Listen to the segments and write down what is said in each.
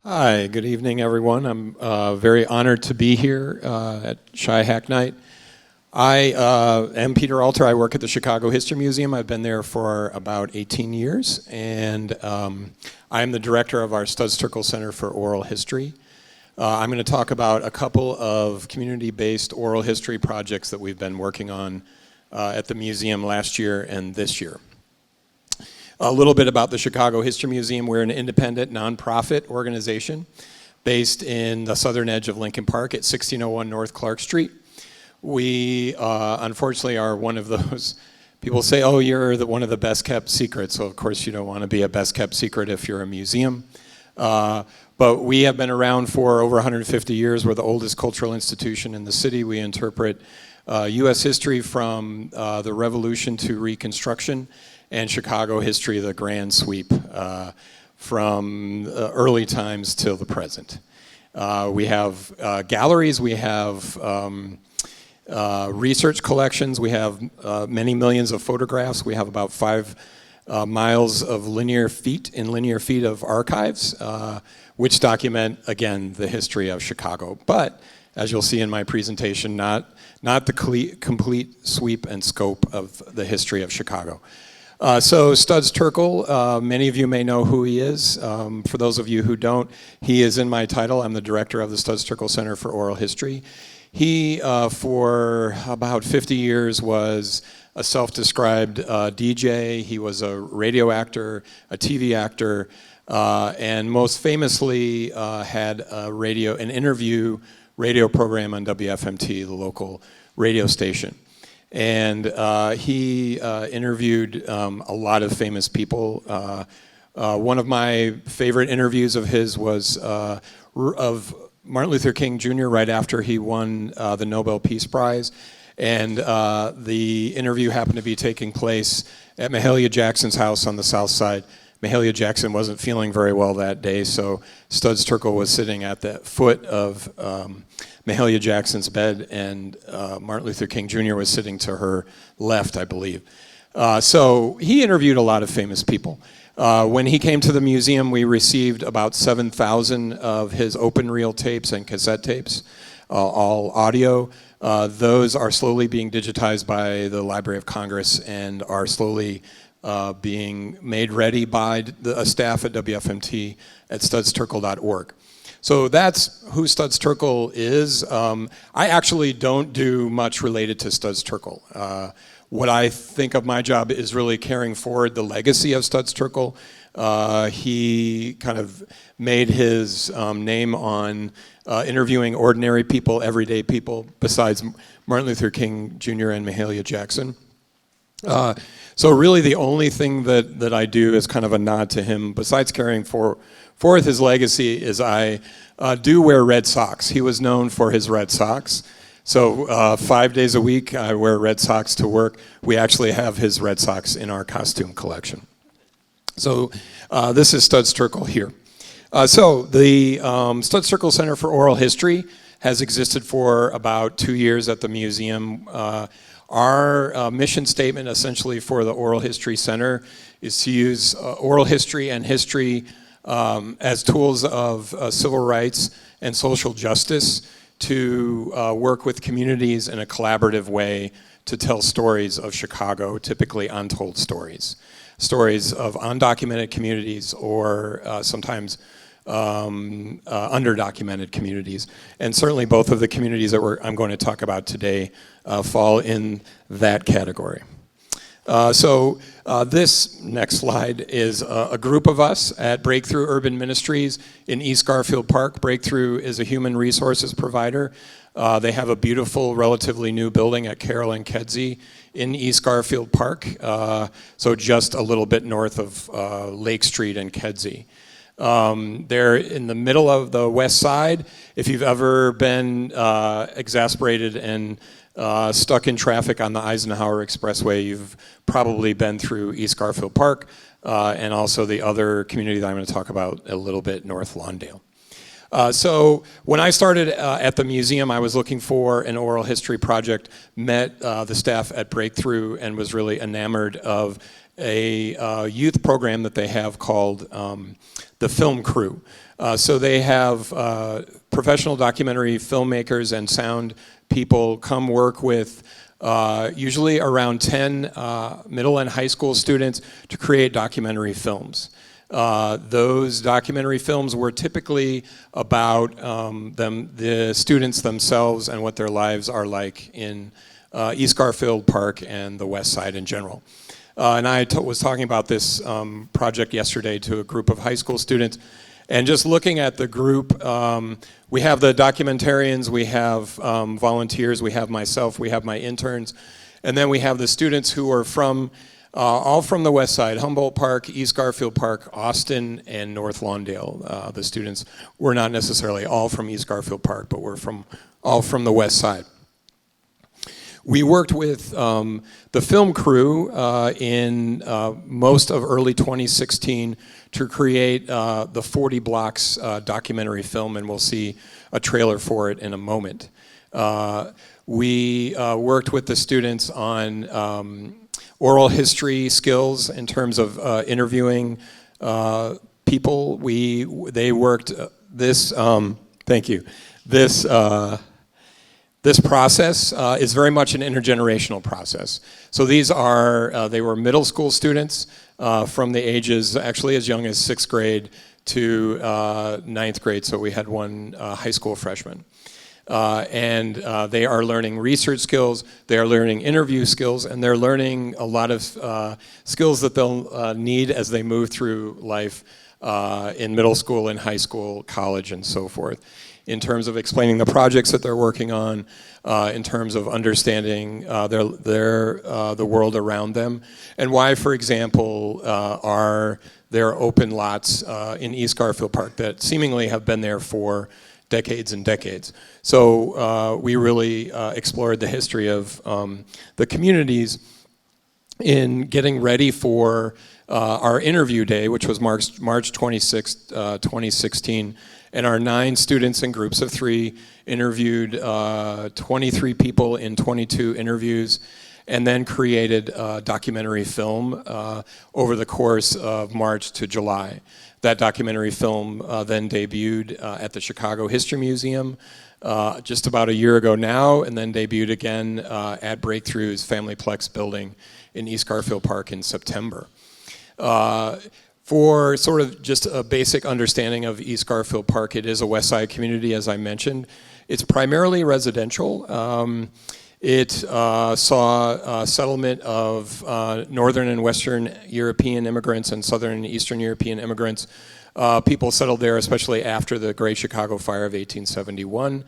Hi, good evening, everyone. I'm very honored to be here at Shy Hack Night. I am Peter Alter. I work at the Chicago History Museum. I've been there for about 18 years, and I'm the director of our Studs Terkel Center for Oral History. I'm going to talk about a couple of community-based oral history projects that we've been working on at the museum last year and this year. A little bit about the Chicago History Museum. We're an independent nonprofit organization based in the southern edge of Lincoln Park at 1601 North Clark Street. We unfortunately are one of those, people say, oh, you're one of the best kept secrets. So of course you don't want to be a best kept secret if you're a museum. But we have been around for over 150 years. We're the oldest cultural institution in the city. We interpret US history from the Revolution to Reconstruction, and Chicago history, the grand sweep, from early times till the present. We have galleries, we have research collections, we have many millions of photographs, we have about 5 miles of linear feet of archives, which document, again, the history of Chicago. But, as you'll see in my presentation, not the complete sweep and scope of the history of Chicago. So Studs Terkel, many of you may know who he is. For those of you who don't, he is in my title. I'm the director of the Studs Terkel Center for Oral History. He, for about 50 years, was a self-described DJ. He was a radio actor, a TV actor, and most famously had an interview radio program on WFMT, the local radio station. And he interviewed a lot of famous people. One of my favorite interviews of his was of Martin Luther King Jr. right after he won the Nobel Peace Prize. And the interview happened to be taking place at Mahalia Jackson's house on the south side. Mahalia Jackson wasn't feeling very well that day, so Studs Terkel was sitting at the foot of Mahalia Jackson's bed, and Martin Luther King Jr. was sitting to her left, I believe. So he interviewed a lot of famous people. When he came to the museum, we received about 7,000 of his open reel tapes and cassette tapes, all audio. Those are slowly being digitized by the Library of Congress and are slowly being made ready by a staff at WFMT at studsterkel.org. So that's who Studs Terkel is. I actually don't do much related to Studs Terkel. What I think of my job is really carrying forward the legacy of Studs Terkel. He kind of made his name on interviewing ordinary people, everyday people, besides Martin Luther King Jr. and Mahalia Jackson. So really the only thing that I do is kind of a nod to him, besides carrying forth his legacy, is I do wear red socks. He was known for his red socks. So 5 days a week I wear red socks to work. We actually have his red socks in our costume collection. So this is Studs Terkel here. So the Studs Terkel Center for Oral History has existed for about 2 years at the museum. Our mission statement essentially for the Oral History Center is to use oral history and history as tools of civil rights and social justice to work with communities in a collaborative way to tell stories of Chicago, typically untold stories. Stories of undocumented communities or sometimes underdocumented communities. And certainly both of the communities that I'm going to talk about today fall in that category. So this next slide is a group of us at Breakthrough Urban Ministries in East Garfield Park. Breakthrough is a human resources provider. They have a beautiful, relatively new building at Carroll and Kedzie in East Garfield Park, so just a little bit north of Lake Street and Kedzie. They're in the middle of the west side. If you've ever been exasperated and stuck in traffic on the Eisenhower Expressway, you've probably been through East Garfield Park and also the other community that I'm going to talk about a little bit, North Lawndale. So when I started at the museum, I was looking for an oral history project, met the staff at Breakthrough, and was really enamored of a youth program that they have called the Film Crew. So they have professional documentary filmmakers and sound people come work with usually around 10 middle and high school students to create documentary films. Those documentary films were typically about the students themselves and what their lives are like in East Garfield Park and the West Side in general. And I was talking about this project yesterday to a group of high school students, and just looking at the group, we have the documentarians, we have volunteers, we have myself, we have my interns, and then we have the students who are from all from the West Side, Humboldt Park, East Garfield Park, Austin, and North Lawndale. The students were not necessarily all from East Garfield Park, but were all from the West Side. We worked with the film crew in most of early 2016 to create the 40 Blocks documentary film, and we'll see a trailer for it in a moment. We worked with the students on oral history skills in terms of interviewing people. They worked this, thank you, this process is very much an intergenerational process. So these are, they were middle school students from the ages actually as young as 6th grade to 9th grade, so we had one high school freshman. And they are learning research skills, they are learning interview skills, and they're learning a lot of skills that they'll need as they move through life in middle school and high school, college, and so forth, in terms of explaining the projects that they're working on, in terms of understanding the world around them, and why, for example, are there open lots in East Garfield Park that seemingly have been there for decades and decades. So we really explored the history of the communities in getting ready for our interview day, which was March 26, 2016, and our 9 students in groups of 3 interviewed 23 people in 22 interviews, and then created a documentary film over the course of March to July. That documentary film then debuted at the Chicago History Museum just about a year ago now, and then debuted again at Breakthrough's Familyplex building in East Garfield Park in September. For sort of just a basic understanding of East Garfield Park, it is a West Side community, as I mentioned. It's primarily residential. It saw settlement of Northern and Western European immigrants and Southern and Eastern European immigrants. People settled there, especially after the Great Chicago Fire of 1871.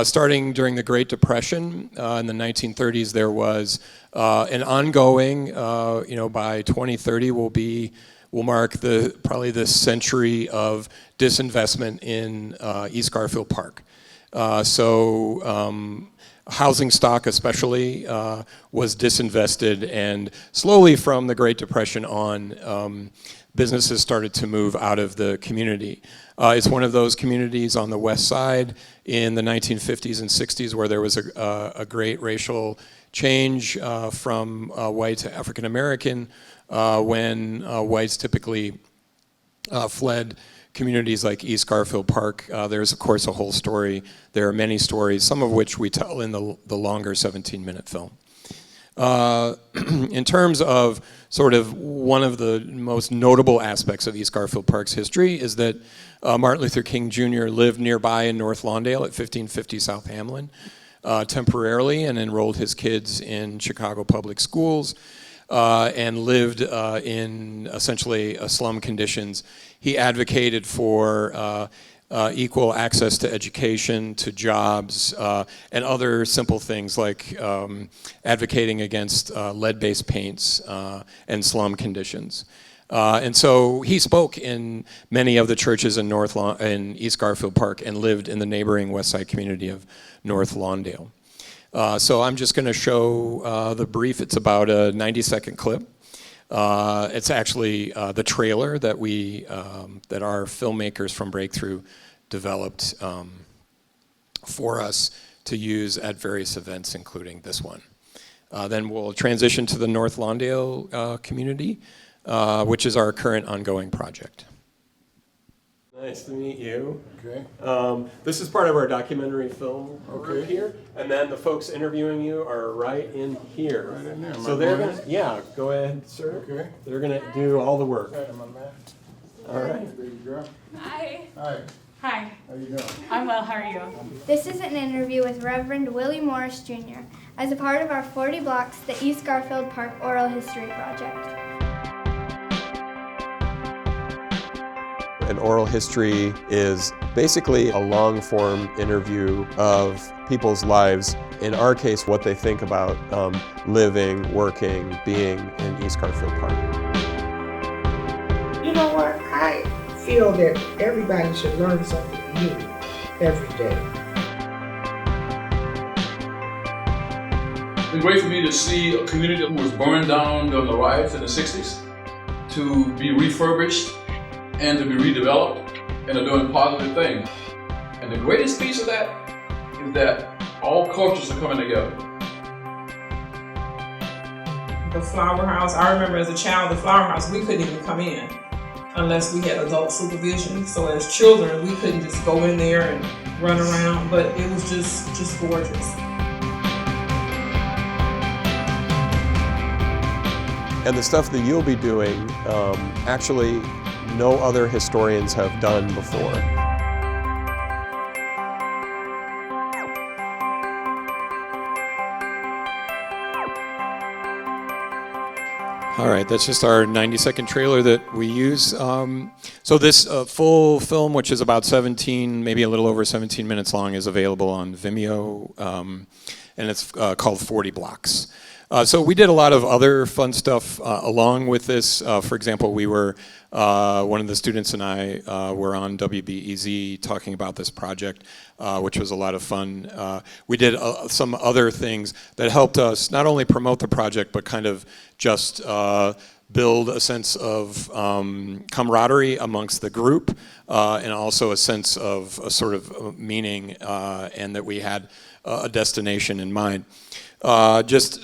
Starting during the Great Depression in the 1930s, there was an ongoing, by 2030 will mark probably the century of disinvestment in East Garfield Park. Housing stock especially was disinvested, and slowly from the Great Depression on, businesses started to move out of the community. It's one of those communities on the West Side in the 1950s and 60s where there was a great racial change from white to African American, when whites typically fled communities like East Garfield Park. There's, of course, a whole story. There are many stories, some of which we tell in the longer 17-minute film. In terms of sort of one of the most notable aspects of East Garfield Park's history is that Martin Luther King Jr. lived nearby in North Lawndale at 1550 South Hamlin temporarily, and enrolled his kids in Chicago public schools, and lived in essentially slum conditions. He advocated for equal access to education, to jobs, and other simple things like advocating against lead-based paints and slum conditions. And so he spoke in many of the churches in in East Garfield Park, and lived in the neighboring West Side community of North Lawndale. So I'm just going to show the brief. It's about a 90-second clip. It's actually the trailer that that our filmmakers from Breakthrough developed for us to use at various events, including this one. Then we'll transition to the North Lawndale community, which is our current ongoing project. Nice to meet you. Okay. This is part of our documentary film group here, and then the folks interviewing you are right in here. Right in there. So they're gonna, yeah, go ahead, sir. Okay. They're gonna do all the work. Hey, my man. All right. There you go. Hi. Hi. Hi. How you doing? I'm well. How are you? This is an interview with Reverend Willie Morris Jr. as a part of our 40 Blocks, the East Garfield Park Oral History Project. An oral history is basically a long-form interview of people's lives. In our case, what they think about living, working, being in East Garfield Park. You know what? I feel that everybody should learn something new every day. It's been great for me to see a community that was burned down during the riots in the 60s to be refurbished and to be redeveloped, and are doing positive things. And the greatest piece of that is that all cultures are coming together. The flower house, I remember as a child, the flower house, we couldn't even come in unless we had adult supervision. So as children, we couldn't just go in there and run around, but it was just gorgeous. And the stuff that you'll be doing, actually, no other historians have done before. All right, that's just our 90-second trailer that we use. So this full film, which is about 17, maybe a little over 17 minutes long, is available on Vimeo, and it's called 40 Blocks. So we did a lot of other fun stuff along with this. For example, we were, one of the students and I were on WBEZ talking about this project, which was a lot of fun. We did some other things that helped us not only promote the project, but kind of just build a sense of camaraderie amongst the group, and also a sense of a sort of meaning, and that we had a destination in mind. Just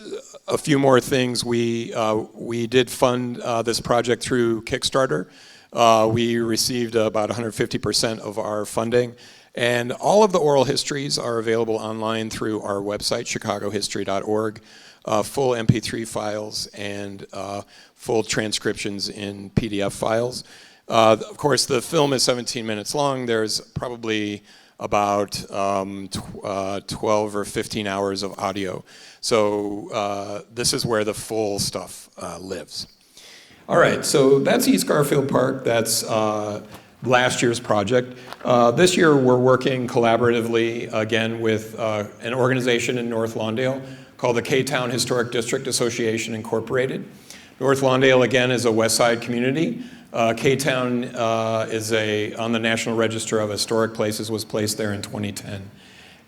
a few more things. We did fund this project through Kickstarter. We received about 150% of our funding, and all of the oral histories are available online through our website, chicagohistory.org. Full MP3 files and full transcriptions in PDF files. Of course, the film is 17 minutes long. There's probably about 12 or 15 hours of audio. So this is where the full stuff lives. All right, so that's East Garfield Park. That's last year's project. This year we're working collaboratively again with an organization in North Lawndale called the K-Town Historic District Association Incorporated. North Lawndale, again, is a West Side community. K-Town is on the National Register of Historic Places, was placed there in 2010,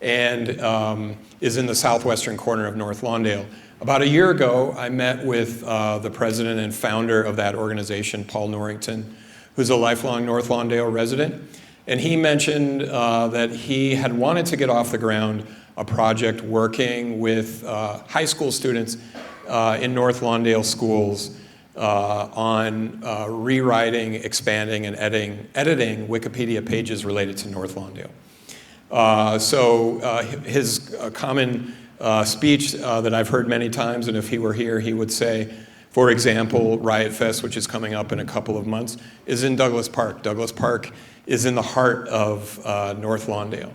and is in the southwestern corner of North Lawndale. About a year ago, I met with the president and founder of that organization, Paul Norrington, who's a lifelong North Lawndale resident, and he mentioned that he had wanted to get off the ground a project working with high school students in North Lawndale schools on rewriting, expanding, and editing Wikipedia pages related to North Lawndale. So his common speech that I've heard many times, and if he were here, he would say, for example, Riot Fest, which is coming up in a couple of months, is in Douglas Park. Douglas Park is in the heart of North Lawndale.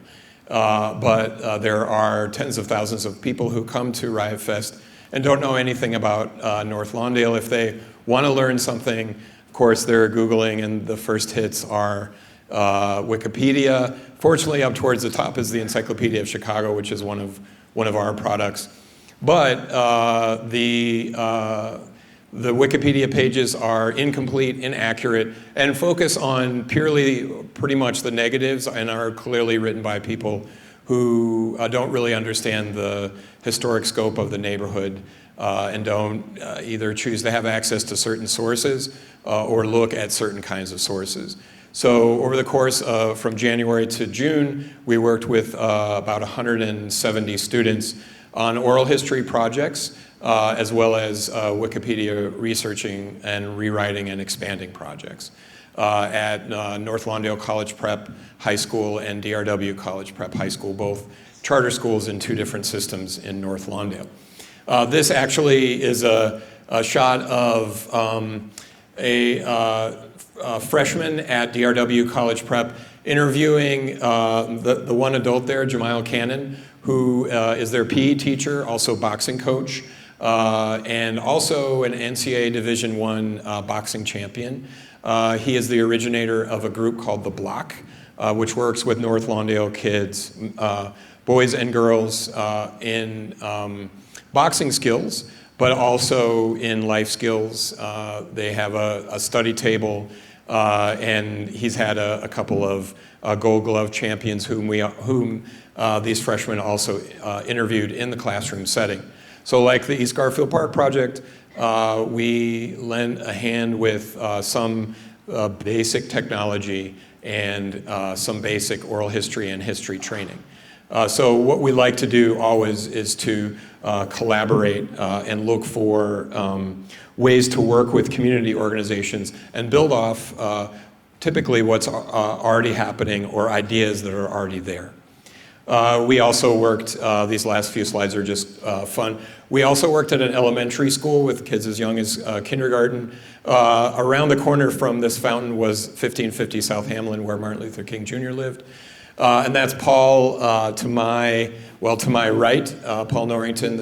But there are tens of thousands of people who come to Riot Fest and don't know anything about North Lawndale. If they want to learn something, of course, they're Googling, and the first hits are Wikipedia. Fortunately, up towards the top is the Encyclopedia of Chicago, which is one of our products. But the Wikipedia pages are incomplete, inaccurate, and focus on pretty much the negatives, and are clearly written by people who don't really understand the historic scope of the neighborhood and don't either choose to have access to certain sources or look at certain kinds of sources. So over the course from January to June, we worked with about 170 students on oral history projects, as well as Wikipedia researching and rewriting and expanding projects at North Lawndale College Prep High School and DRW College Prep High School, both charter schools in 2 different systems in North Lawndale. This actually is a shot of a freshman at DRW College Prep interviewing the one adult there, Jamile Cannon, who is their PE teacher, also boxing coach, and also an NCAA Division I boxing champion. He is the originator of a group called The Block, which works with North Lawndale kids, boys and girls, in boxing skills, but also in life skills. They have a study table, and he's had a couple of Gold Glove champions whom these freshmen also interviewed in the classroom setting. So like the East Garfield Park project, we lend a hand with some basic technology and some basic oral history and history training. So what we like to do always is to collaborate and look for ways to work with community organizations and build off typically what's already happening or ideas that are already there. We also worked, these last few slides are just fun. We also worked at an elementary school with kids as young as kindergarten. Around the corner from this fountain was 1550 South Hamlin, where Martin Luther King Jr. lived. And that's Paul to my right, Paul Norrington,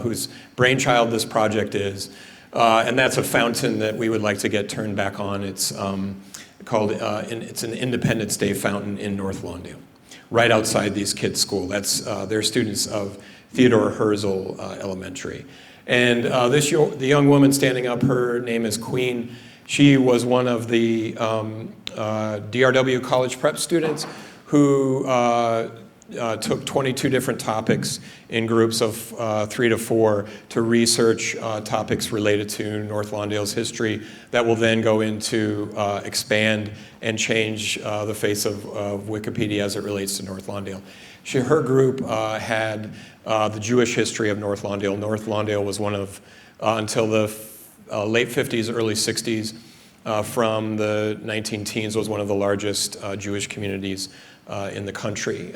whose brainchild this project is. And that's a fountain that we would like to get turned back on. It's it's an Independence Day fountain in North Lawndale, right outside these kids' school. They're students of Theodore Herzl Elementary. And the young woman standing up, her name is Queen. She was one of the DRW College Prep students who took 22 different topics in groups of 3 to 4 to research topics related to North Lawndale's history that will then go into expand and change the face of Wikipedia as it relates to North Lawndale. Her group had the Jewish history of North Lawndale. North Lawndale was one of, until the late 50s, early 60s, from the 19-teens, was one of the largest Jewish communities in the country.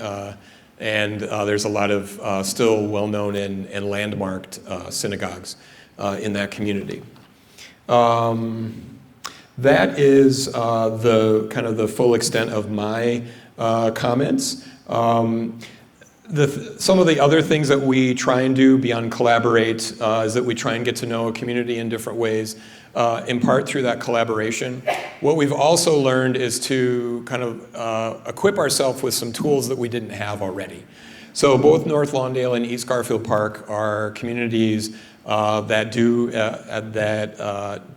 And there's a lot of still well-known and landmarked synagogues in that community. That is the full extent of my comments. Some of the other things that we try and do beyond collaborate is that we try and get to know a community in different ways, in part through that collaboration. What we've also learned is to kind of equip ourselves with some tools that we didn't have already. So both North Lawndale and East Garfield Park are communities that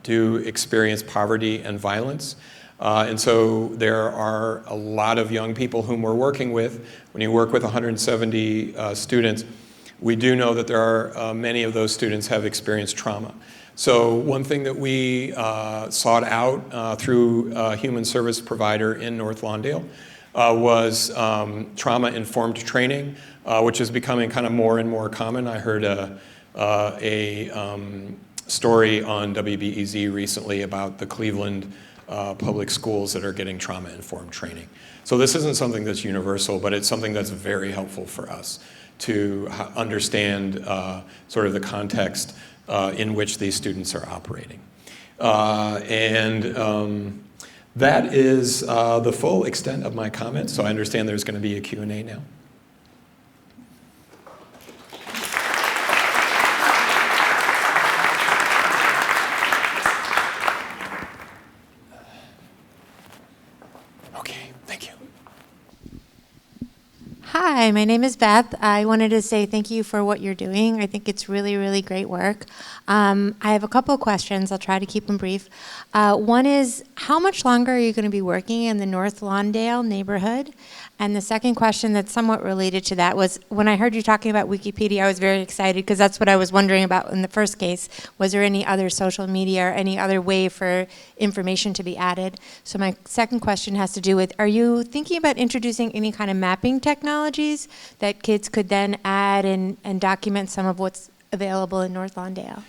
do experience poverty and violence. And so there are a lot of young people whom we're working with. When you work with 170 students, we do know that there are many of those students have experienced trauma. So one thing that we sought out through a human service provider in North Lawndale was trauma-informed training, which is becoming kind of more and more common. I heard a story on WBEZ recently about the Cleveland public schools that are getting trauma-informed training. So this isn't something that's universal, but it's something that's very helpful for us to understand sort of the context in which these students are operating. That is the full extent of my comments, so I understand there's going to be a Q&A now. Hi, my name is Beth. I wanted to say thank you for what you're doing. I think it's really, really great work. I have a couple of questions. I'll try to keep them brief. One is, how much longer are you going to be working in the North Lawndale neighborhood? And the second question that's somewhat related to that was, when I heard you talking about Wikipedia, I was very excited because that's what I was wondering about in the first case. Was there any other social media or any other way for information to be added? So my second question has to do with, are you thinking about introducing any kind of mapping technologies histories that kids could then add and document some of what's available in North Lawndale?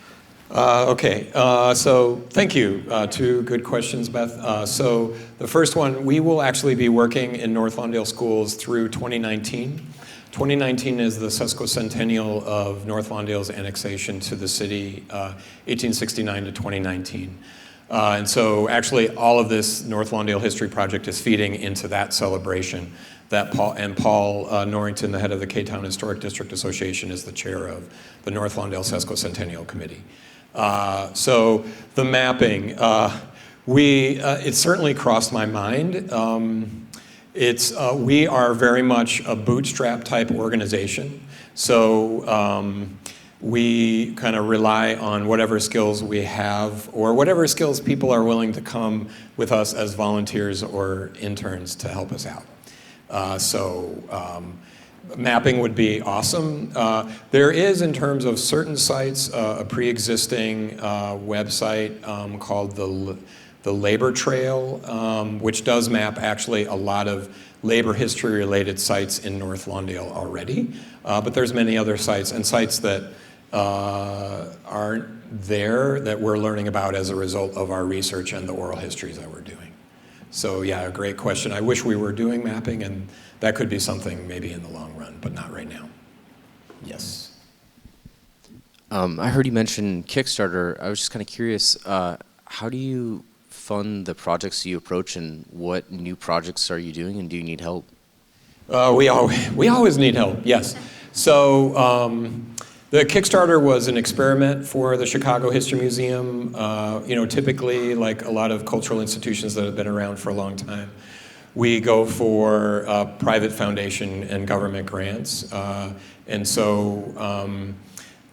Okay, so thank you. Two good questions, Beth. So the first one, we will actually be working in North Lawndale schools through 2019. 2019 is the sesquicentennial of North Lawndale's annexation to the city, 1869 to 2019. And so actually all of this North Lawndale History Project is feeding into that celebration that Paul Norrington, the head of the K-Town Historic District Association, is the chair of the North Lawndale Sesquicentennial Committee. So the mapping, it certainly crossed my mind. We are very much a bootstrap type organization. So we kind of rely on whatever skills we have or whatever skills people are willing to come with us as volunteers or interns to help us out. Mapping would be awesome. There is, in terms of certain sites, a pre-existing website called the Labor Trail, which does map actually a lot of labor history related sites in North Lawndale already. But there's many other sites and sites that aren't there that we're learning about as a result of our research and the oral histories that we're doing. So yeah, a great question. I wish we were doing mapping, and that could be something maybe in the long run, but not right now. Yes. I heard you mention Kickstarter. I was just kind of curious, how do you fund the projects you approach, and what new projects are you doing, and do you need help? We always need help, yes. So the Kickstarter was an experiment for the Chicago History Museum. Typically, like a lot of cultural institutions that have been around for a long time, we go for private foundation and government grants. And so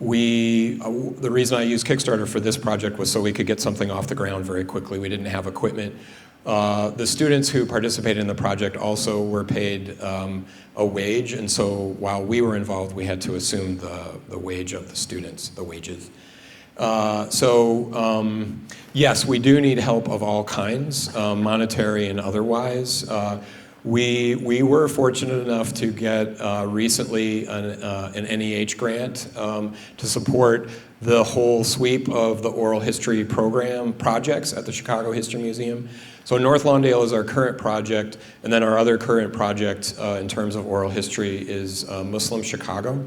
the reason I used Kickstarter for this project was so we could get something off the ground very quickly. We didn't have equipment. The students who participated in the project also were paid a wage, and so while we were involved, we had to assume the wage of the students, the wages. Yes, we do need help of all kinds, monetary and otherwise. We were fortunate enough to get recently an NEH grant to support the whole sweep of the oral history program projects at the Chicago History Museum. So North Lawndale is our current project, and then our other current project in terms of oral history is Muslim Chicago,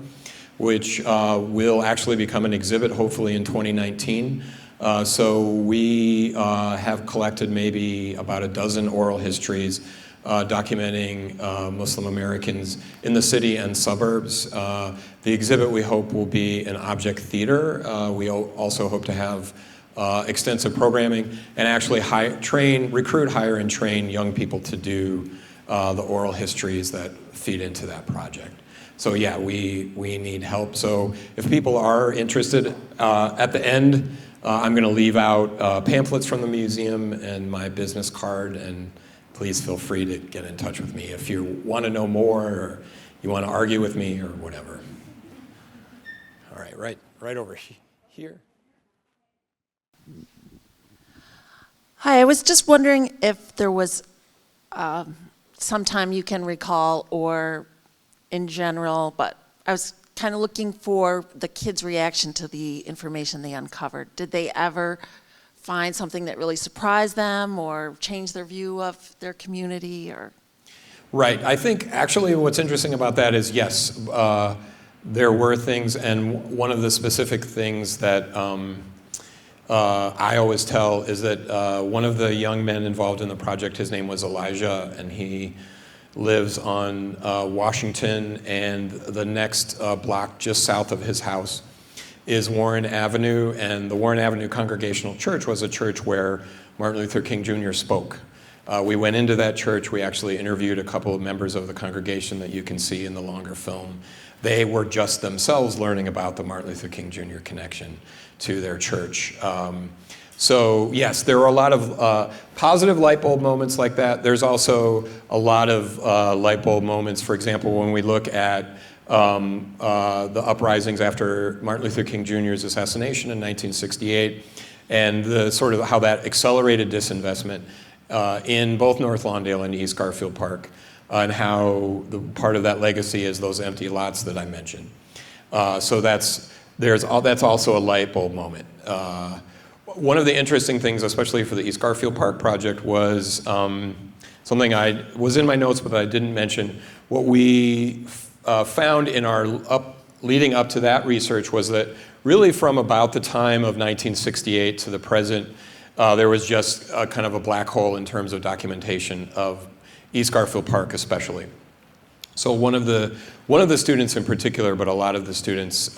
which will actually become an exhibit hopefully in 2019. So we have collected maybe about a dozen oral histories documenting Muslim Americans in the city and suburbs. The exhibit we hope will be an object theater. We also hope to have extensive programming and actually recruit, hire, and train young people to do the oral histories that feed into that project. So yeah, we need help. So if people are interested, at the end, I'm going to leave out pamphlets from the museum and my business card, and please feel free to get in touch with me if you want to know more or you want to argue with me or whatever. All right, right over here. Hi, I was just wondering if there was some time you can recall or in general, but I was kind of looking for the kids' reaction to the information they uncovered. Did they ever find something that really surprised them or changed their view of their community? Or Right. I think actually what's interesting about that is, yes, there were things, and one of the specific things that I always tell is that one of the young men involved in the project, his name was Elijah, and he lives on Washington, and the next block just south of his house is Warren Avenue, and the Warren Avenue Congregational Church was a church where Martin Luther King Jr. spoke. We went into that church. We actually interviewed a couple of members of the congregation that you can see in the longer film. They were just themselves learning about the Martin Luther King Jr. connection to their church. So yes, there were a lot of positive light bulb moments like that. There's also a lot of light bulb moments, for example, when we look at the uprisings after Martin Luther King Jr.'s assassination in 1968, and the sort of how that accelerated disinvestment in both North Lawndale and East Garfield Park. and how the part of that legacy is those empty lots that I mentioned. So that's also a light bulb moment. One of the interesting things, especially for the East Garfield Park project, was something I was in my notes but I didn't mention. What we found in our leading up to that research was that really from about the time of 1968 to the present, there was just a kind of a black hole in terms of documentation of East Garfield Park especially. So one of the students in particular, but a lot of the students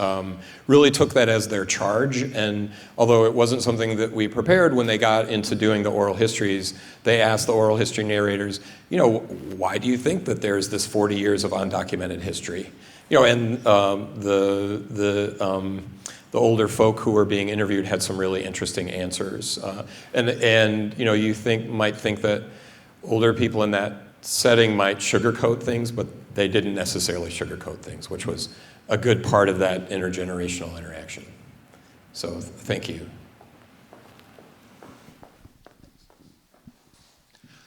really took that as their charge. And although it wasn't something that we prepared when they got into doing the oral histories, they asked the oral history narrators, why do you think that there's this 40 years of undocumented history? And the older folk who were being interviewed had some really interesting answers. And you might think that older people in that setting might sugarcoat things, but they didn't necessarily sugarcoat things, which was a good part of that intergenerational interaction. So thank you.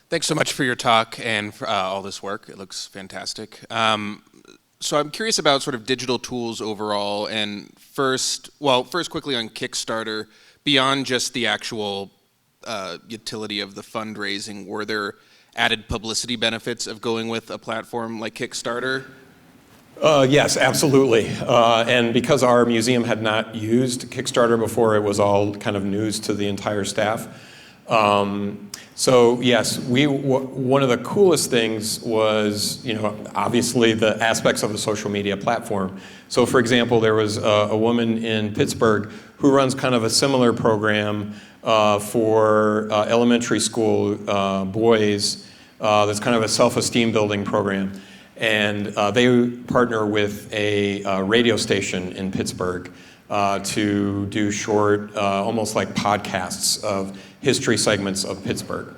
Thanks so much for your talk and for all this work. It looks fantastic. So I'm curious about sort of digital tools overall, and first quickly on Kickstarter, beyond just the actual utility of the fundraising, were there added publicity benefits of going with a platform like Kickstarter? Yes, absolutely. And because our museum had not used Kickstarter before, it was all kind of news to the entire staff. So yes, one of the coolest things was, obviously the aspects of the social media platform. So for example, there was a woman in Pittsburgh who runs kind of a similar program for elementary school boys. That's kind of a self-esteem building program. And they partner with a radio station in Pittsburgh to do short, almost like podcasts of history segments of Pittsburgh.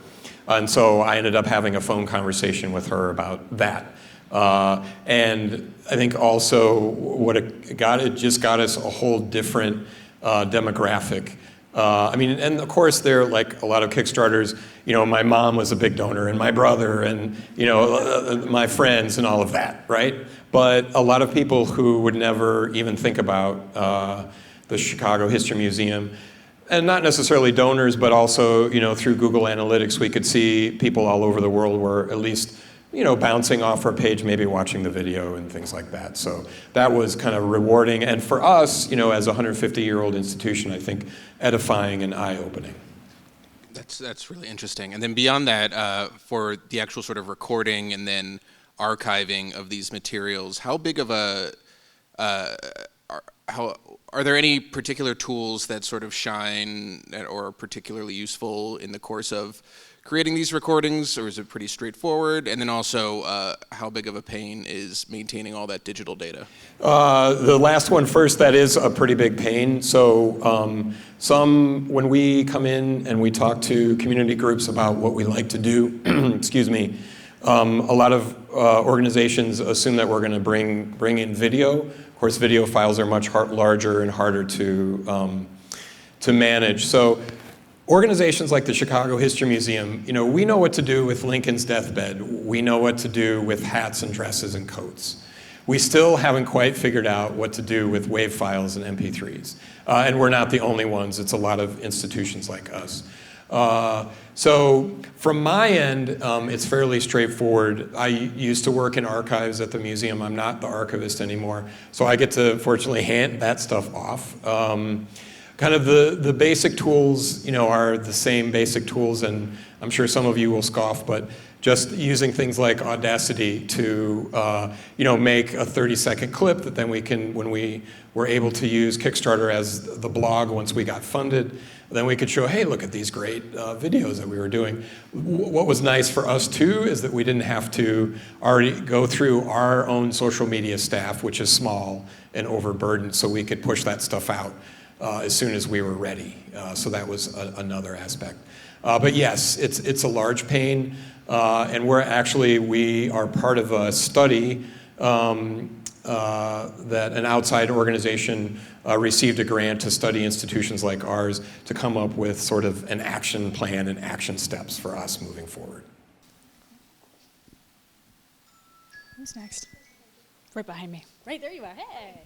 And so I ended up having a phone conversation with her about that. And I think also what it just got us a whole different demographic. And of course there are like a lot of Kickstarters, my mom was a big donor and my brother and, my friends and all of that, right? But a lot of people who would never even think about the Chicago History Museum, and not necessarily donors, but also, through Google Analytics, we could see people all over the world were at least, bouncing off our page, maybe watching the video and things like that. So that was kind of rewarding. And for us, as a 150-year-old institution, I think edifying and eye-opening. That's really interesting. And then beyond that, for the actual sort of recording and then archiving of these materials, how big of a, are there any particular tools that sort of shine or are particularly useful in the course of creating these recordings, or is it pretty straightforward? And then also, how big of a pain is maintaining all that digital data? The last one first, that is a pretty big pain. So when we come in and we talk to community groups about what we like to do, excuse me, a lot of organizations assume that we're going to bring in video. Of course, video files are much larger and harder to manage. So organizations like the Chicago History Museum, we know what to do with Lincoln's deathbed. We know what to do with hats and dresses and coats. We still haven't quite figured out what to do with WAV files and MP3s. And we're not the only ones. It's a lot of institutions like us. So from my end, it's fairly straightforward. I used to work in archives at the museum. I'm not the archivist anymore. So I get to, fortunately, hand that stuff off. Kind of the basic tools, are the same basic tools, and I'm sure some of you will scoff, but just using things like Audacity to, make a 30-second clip that then we can, when we were able to use Kickstarter as the blog once we got funded, then we could show, hey, look at these great videos that we were doing. What was nice for us too is that we didn't have to already go through our own social media staff, which is small and overburdened, so we could push that stuff out as soon as we were ready. So that was another aspect. But yes, it's a large pain, and we are part of a study that an outside organization received a grant to study institutions like ours to come up with sort of an action plan and action steps for us moving forward. Who's next? Right behind me. Right, there you are. Hey.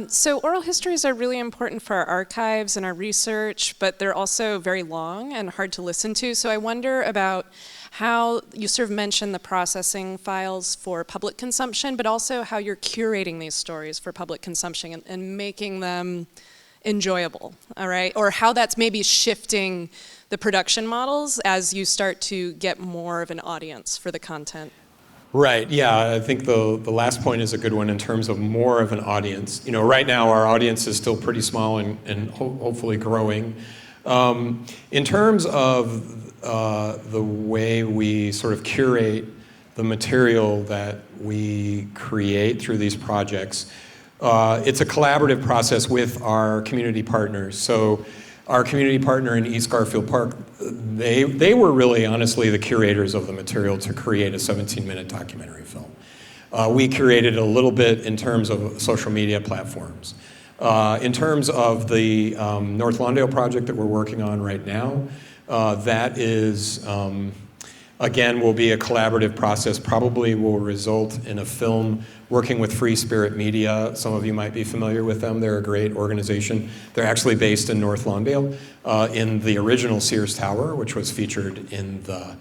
So oral histories are really important for our archives and our research, but they're also very long and hard to listen to. So I wonder about how you sort of mentioned the processing files for public consumption, but also how you're curating these stories for public consumption and making them enjoyable, all right? Or how that's maybe shifting the production models as you start to get more of an audience for the content. Right, yeah, I think the last point is a good one in terms of more of an audience. You know, right now our audience is still pretty small and hopefully growing. In terms of the way we sort of curate the material that we create through these projects, it's a collaborative process with our community partners. So our community partner in East Garfield Park, they were really honestly the curators of the material to create a 17-minute documentary film. We curated a little bit in terms of social media platforms. In terms of the North Lawndale project that we're working on right now, that is, again, will be a collaborative process, probably will result in a film working with Free Spirit Media. Some of you might be familiar with them. They're a great organization. They're actually based in North Lawndale in the original Sears Tower, which was featured in the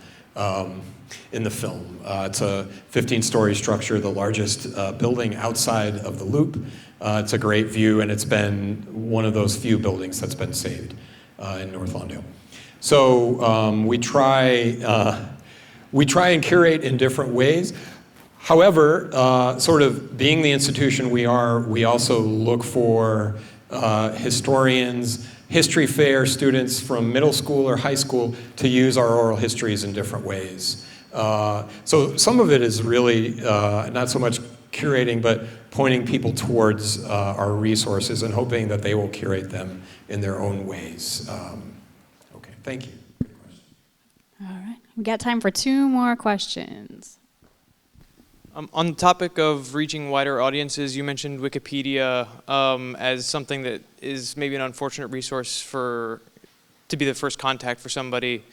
film. It's a 15-story structure, the largest building outside of the Loop. It's a great view, and it's been one of those few buildings that's been saved in North Lawndale. So we try and curate in different ways. However, sort of being the institution we are, we also look for historians, history fair students from middle school or high school to use our oral histories in different ways. So some of it is really not so much curating, but pointing people towards our resources and hoping that they will curate them in their own ways. Okay, thank you. Good question. All right. We got time for 2 more questions. On the topic of reaching wider audiences, you mentioned Wikipedia as something that is maybe an unfortunate resource to be the first contact for somebody.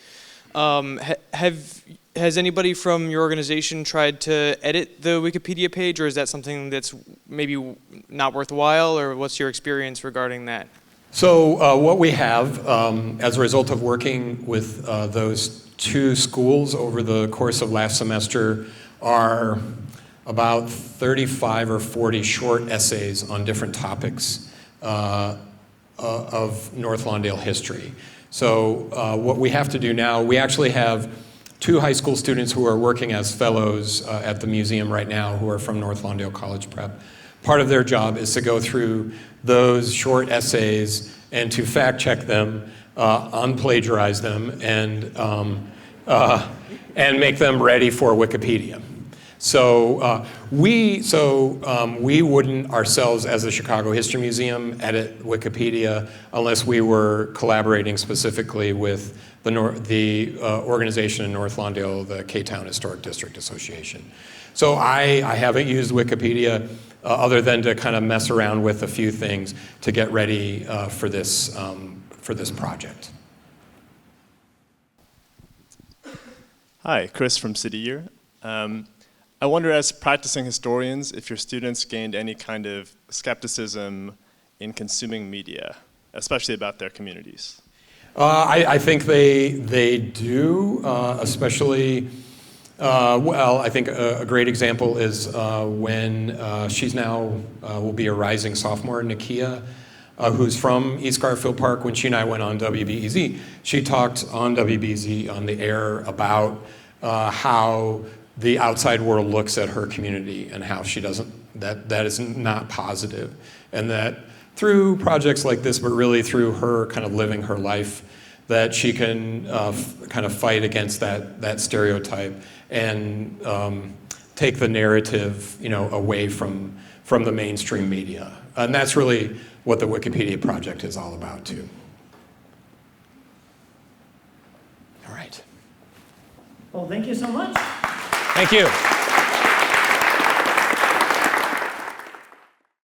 Has anybody from your organization tried to edit the Wikipedia page, or is that something that's maybe not worthwhile, or what's your experience regarding that? So what we have, as a result of working with those 2 schools over the course of last semester, are about 35 or 40 short essays on different topics of North Lawndale history. So what we have to do now, we actually have 2 high school students who are working as fellows at the museum right now who are from North Lawndale College Prep. Part of their job is to go through those short essays and to fact check them, unplagiarize them, and make them ready for Wikipedia. So we wouldn't ourselves, as the Chicago History Museum, edit Wikipedia unless we were collaborating specifically with the organization in North Lawndale, the K-Town Historic District Association. So I haven't used Wikipedia other than to kind of mess around with a few things to get ready for this project. Hi, Chris from City Year. I wonder, as practicing historians, if your students gained any kind of skepticism in consuming media, especially about their communities. I think they do, especially, well, I think a great example is when she's now, will be a rising sophomore, Nakia, who's from East Garfield Park. When she and I went on WBEZ, she talked on WBEZ on the air about how the outside world looks at her community and how she doesn't, that is not positive. And that through projects like this, but really through her kind of living her life, that she can kind of fight against that stereotype and take the narrative, away from the mainstream media. And that's really what the Wikipedia project is all about too. All right. Well, thank you so much. Thank you.